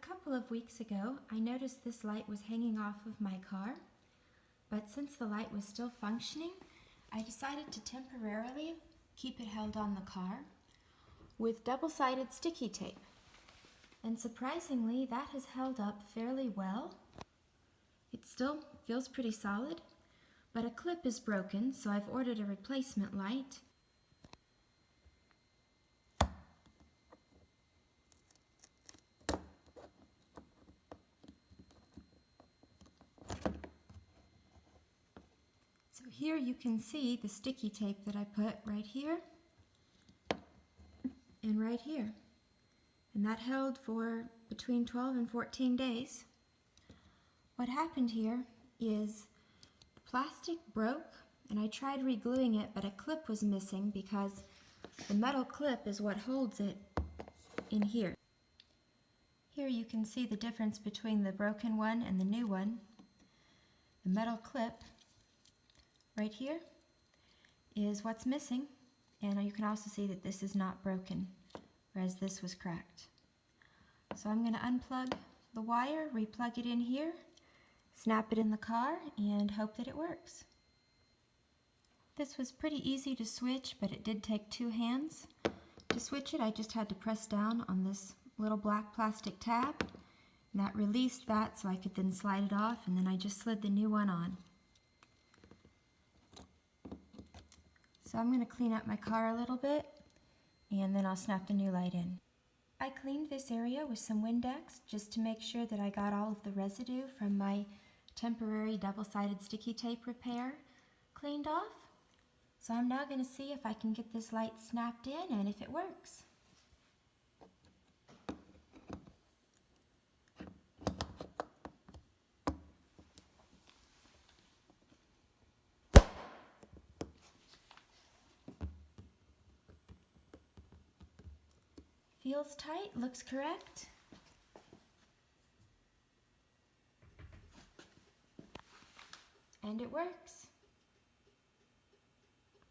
couple of weeks ago, I noticed this light was hanging off of my car, but since the light was still functioning, I decided to temporarily keep it held on the car with double-sided sticky tape. And surprisingly, that has held up fairly well. It still feels pretty solid, but a clip is broken, so I've ordered a replacement light. So here you can see the sticky tape that I put right here and right here. And that held for between 12 and 14 days. What happened here is the plastic broke and I tried re-gluing it, but a clip was missing because the metal clip is what holds it in here. Here you can see the difference between the broken one and the new one. The metal clip right here is what's missing, and you can also see that this is not broken, whereas this was cracked. So I'm going to unplug the wire, replug it in here, snap it in the car, and hope that it works. This was pretty easy to switch, but it did take 2 hands. To switch it, I just had to press down on this little black plastic tab, and that released that so I could then slide it off, and then I just slid the new one on. So I'm going to clean up my car a little bit, and then I'll snap the new light in. I cleaned this area with some Windex just to make sure that I got all of the residue from my temporary double-sided sticky tape repair cleaned off. So I'm now going to see if I can get this light snapped in and if it works. Feels tight, looks correct. And it works.